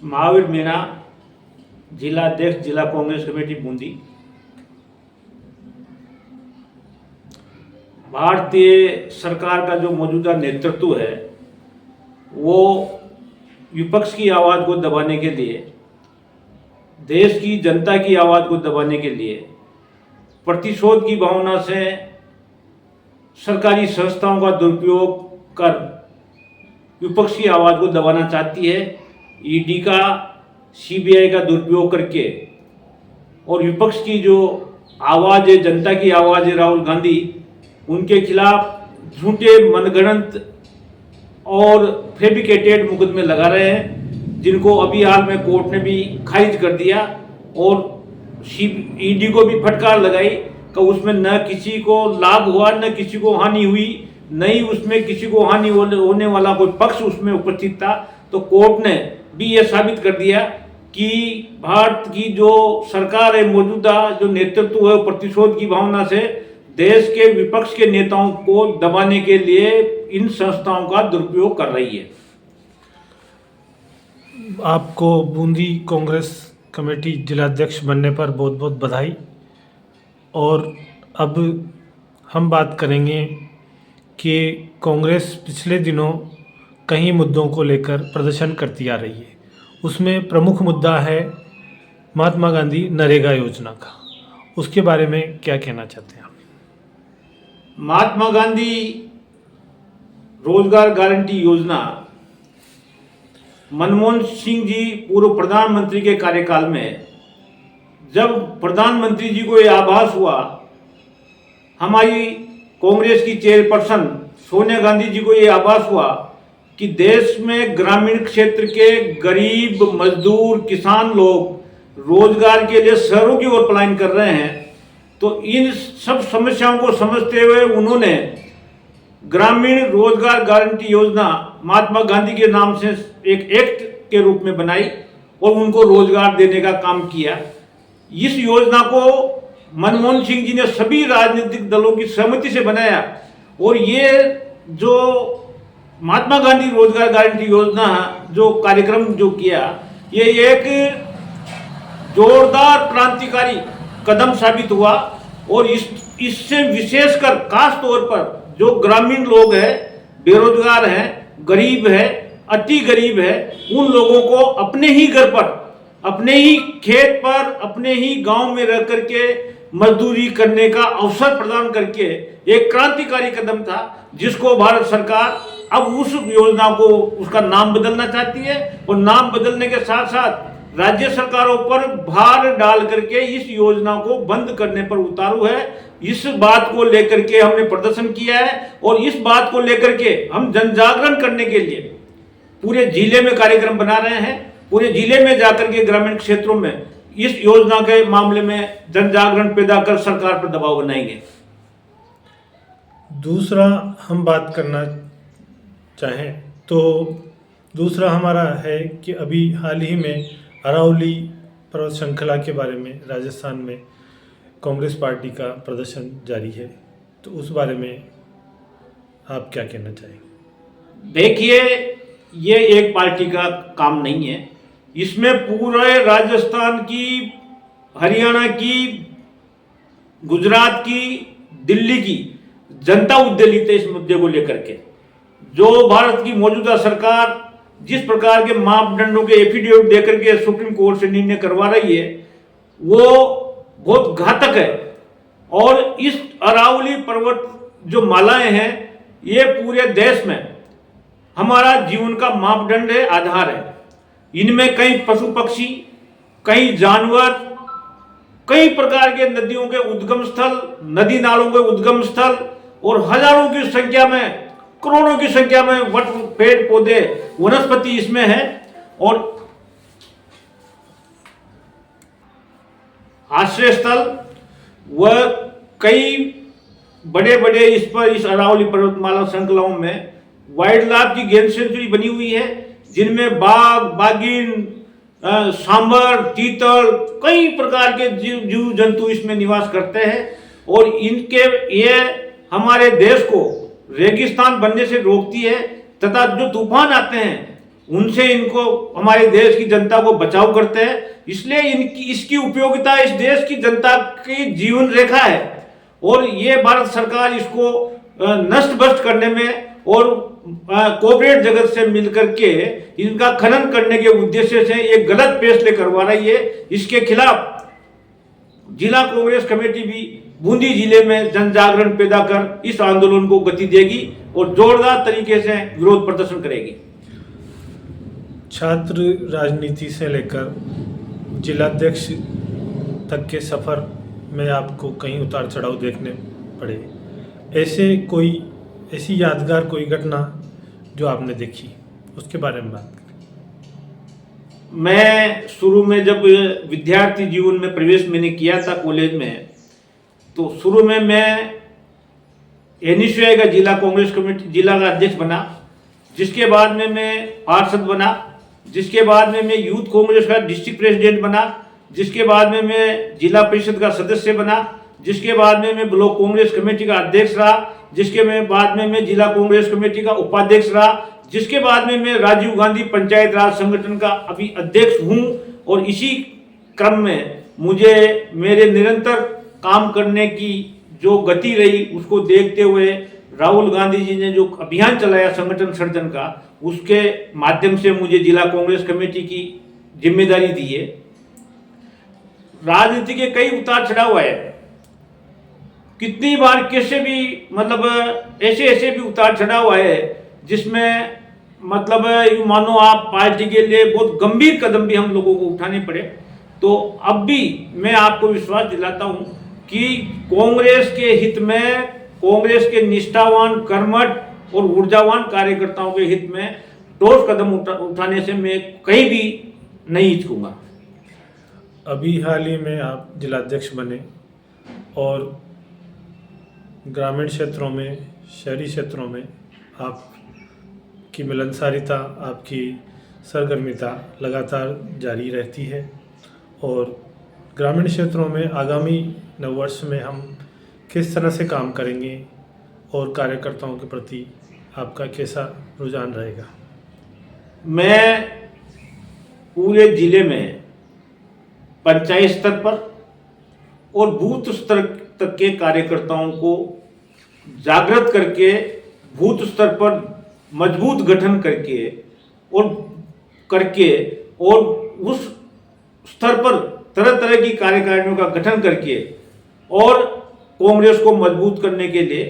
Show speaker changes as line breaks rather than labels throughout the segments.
महावीर मीणा, जिला अध्यक्ष, जिला कांग्रेस कमेटी बूंदी। भारतीय सरकार का जो मौजूदा नेतृत्व है वो विपक्ष की आवाज़ को दबाने के लिए, देश की जनता की आवाज़ को दबाने के लिए, प्रतिशोध की भावना से सरकारी संस्थाओं का दुरुपयोग कर विपक्ष की आवाज़ को दबाना चाहती है। ईडी का, सीबीआई का दुरुपयोग करके और विपक्ष की जो आवाज़ है, जनता की आवाज़ है, राहुल गांधी, उनके खिलाफ झूठे, मनगढ़ंत और फैब्रिकेटेड मुकदमे लगा रहे हैं, जिनको अभी हाल में कोर्ट ने भी खारिज कर दिया और ईडी को भी फटकार लगाई कि उसमें न किसी को लाभ हुआ, न किसी को हानि हुई, न ही उसमें किसी को हानि होने वाला कोई पक्ष उसमें उपस्थित था। तो कोर्ट ने भी ये साबित कर दिया कि भारत की जो सरकार है, मौजूदा जो नेतृत्व है, प्रतिशोध की भावना से देश के विपक्ष के नेताओं को दबाने के लिए इन संस्थाओं का दुरुपयोग कर रही है।
आपको बूंदी कांग्रेस कमेटी जिलाध्यक्ष बनने पर बहुत बहुत बधाई। और अब हम बात करेंगे कि कांग्रेस पिछले दिनों कई मुद्दों को लेकर प्रदर्शन करती आ रही है। उसमें प्रमुख मुद्दा है महात्मा गांधी नरेगा योजना का। उसके बारे में क्या कहना चाहते हैं आप?
महात्मा गांधी रोजगार गारंटी योजना मनमोहन सिंह जी पूर्व प्रधानमंत्री के कार्यकाल में, जब प्रधानमंत्री जी को यह आभास हुआ, हमारी कांग्रेस की चेयरपर्सन सोनिया गांधी जी को यह आभास हुआ कि देश में ग्रामीण क्षेत्र के गरीब, मजदूर, किसान लोग रोजगार के लिए शहरों की ओर पलायन कर रहे हैं, तो इन सब समस्याओं को समझते हुए उन्होंने ग्रामीण रोजगार गारंटी योजना महात्मा गांधी के नाम से एक एक्ट के रूप में बनाई और उनको रोजगार देने का काम किया। इस योजना को मनमोहन सिंह जी ने सभी राजनीतिक दलों की सहमति से बनाया और ये जो महात्मा गांधी रोजगार गारंटी योजना जो कार्यक्रम जो किया, ये एक जोरदार क्रांतिकारी कदम साबित हुआ और इससे विशेषकर खास तौर पर जो ग्रामीण लोग हैं, बेरोजगार हैं, गरीब है, अति गरीब है, उन लोगों को अपने ही घर पर, अपने ही खेत पर, अपने ही गांव में रह करके मजदूरी करने का अवसर प्रदान करके एक क्रांतिकारी कदम था, जिसको भारत सरकार अब उस योजना को, उसका नाम बदलना चाहती है और नाम बदलने के साथ साथ राज्य सरकारों पर भार डाल करके इस योजना को बंद करने पर उतारू है। इस बात को लेकर के हमने प्रदर्शन किया है और इस बात को लेकर के हम जन जागरण करने के लिए पूरे जिले में कार्यक्रम बना रहे हैं। पूरे जिले में जाकर के ग्रामीण क्षेत्रों में इस योजना के मामले में जन जागरण पैदा कर सरकार पर दबाव बनाएंगे।
दूसरा हम बात करना चाहें तो दूसरा हमारा है कि अभी हाल ही में अरावली पर्वत श्रृंखला के बारे में राजस्थान में कांग्रेस पार्टी का प्रदर्शन जारी है, तो उस बारे में आप क्या कहना चाहेंगे?
देखिए, ये एक पार्टी का काम नहीं है, इसमें पूरे राजस्थान की, हरियाणा की, गुजरात की, दिल्ली की जनता उद्वेलित है इस मुद्दे को लेकर के। जो भारत की मौजूदा सरकार जिस प्रकार के मापदंडों के एफिडेविट देकर के सुप्रीम कोर्ट से निर्णय करवा रही है, वो बहुत घातक है। और इस अरावली पर्वत जो मालाएं हैं, ये पूरे देश में हमारा जीवन का मापदंड है, आधार है। इनमें कई पशु पक्षी, कई जानवर, कई प्रकार के नदियों के उद्गम स्थल, नदी नालों के उद्गम स्थल और हजारों की संख्या में, करोड़ों की संख्या में वट, पेड़ पौधे, वनस्पति इसमें है। और आश्रय स्थल व कई बड़े बड़े इस अरावली पर्वतमाला श्रृंखलाओं में वाइल्ड लाइफ की गेम सेंचुरी बनी हुई है, जिनमें बाघ, बाघिन, सांबर, तीतर, कई प्रकार के जीव जंतु इसमें निवास करते हैं। और इनके ये हमारे देश को रेगिस्तान बनने से रोकती है तथा जो तूफान आते हैं उनसे इनको हमारे देश की जनता को बचाव करते हैं, इसलिए इसकी उपयोगिता इस देश की जनता की जीवन रेखा है और ये भारत सरकार इसको नष्ट भ्रष्ट करने में और कॉर्पोरेट जगत से मिलकर के इनका खनन करने के उद्देश्य से एक गलत फैसले करवा रही है। इसके खिलाफ जिला कांग्रेस कमेटी भी बूंदी जिले में जन जागरण पैदा कर इस आंदोलन को गति देगी और जोरदार तरीके से विरोध प्रदर्शन करेगी।
छात्र राजनीति से लेकर जिलाध्यक्ष तक के सफ़र में आपको कहीं उतार चढ़ाव देखने पड़े, ऐसी यादगार कोई घटना जो आपने देखी, उसके बारे में बात करें।
मैं शुरू में जब विद्यार्थी जीवन में प्रवेश मैंने किया था कॉलेज में, तो शुरू में मैं एनएसयूआई का जिला कांग्रेस कमेटी जिला का अध्यक्ष बना, जिसके बाद में मैं पार्षद बना, जिसके बाद में मैं यूथ कांग्रेस का डिस्ट्रिक्ट प्रेसिडेंट बना, जिसके बाद में मैं जिला परिषद का सदस्य बना, जिसके बाद में मैं ब्लॉक कांग्रेस कमेटी का अध्यक्ष रहा, जिसके बाद में मैं जिला कांग्रेस कमेटी का उपाध्यक्ष रहा, जिसके बाद में मैं राजीव गांधी पंचायत राज संगठन का अभी अध्यक्ष हूं। और इसी क्रम में मुझे मेरे निरंतर काम करने की जो गति रही उसको देखते हुए राहुल गांधी जी ने जो अभियान चलाया संगठन सृजन का, उसके माध्यम से मुझे जिला कांग्रेस कमेटी की जिम्मेदारी दी है। राजनीति के कई उतार चढ़ाव आए, कितनी बार कैसे भी मतलब ऐसे भी उतार चढ़ाव आए जिसमें मतलब मानो आप पार्टी के लिए बहुत गंभीर कदम भी हम लोगों को उठाने पड़े। तो अब भी मैं आपको विश्वास दिलाता हूं कि कांग्रेस के हित में, कांग्रेस के निष्ठावान, कर्मठ और ऊर्जावान कार्यकर्ताओं के हित में ठोस कदम उठाने से मैं कहीं भी नहीं हिचकूंगा।
अभी हाल ही में आप जिलाध्यक्ष बने और ग्रामीण क्षेत्रों में, शहरी क्षेत्रों में आपकी मिलनसारिता, आपकी सरगर्मिता लगातार जारी रहती है और ग्रामीण क्षेत्रों में आगामी नववर्ष में हम किस तरह से काम करेंगे और कार्यकर्ताओं के प्रति आपका कैसा रुझान रहेगा?
मैं पूरे जिले में पंचायत स्तर पर और बूथ स्तर तक के कार्यकर्ताओं को जागृत करके, बूथ स्तर पर मजबूत गठन करके और उस स्तर पर तरह तरह की कार्यकारिणियों का गठन करके और कांग्रेस को मजबूत करने के लिए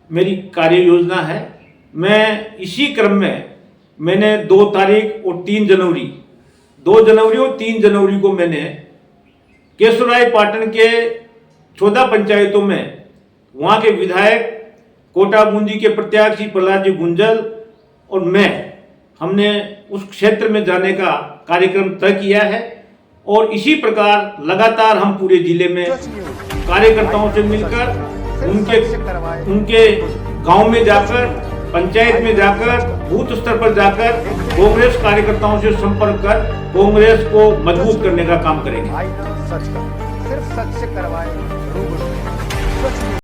मेरी कार्य योजना है। मैं इसी क्रम में मैंने 2 तारीख और 3 जनवरी 2 जनवरी और 3 जनवरी को मैंने केशवराय पाटन के 14 पंचायतों में वहाँ के विधायक, कोटा बूंदी के प्रत्याशी प्रहलाद जी गुंजल और हमने उस क्षेत्र में जाने का कार्यक्रम तय किया है और इसी प्रकार लगातार हम पूरे जिले में कार्यकर्ताओं से मिलकर उनके गांव में जाकर, पंचायत में जाकर, बूथ स्तर पर जाकर कांग्रेस कार्यकर्ताओं से संपर्क कर कांग्रेस को मजबूत करने का काम करेंगे।
सिर्फ सच से करवाए।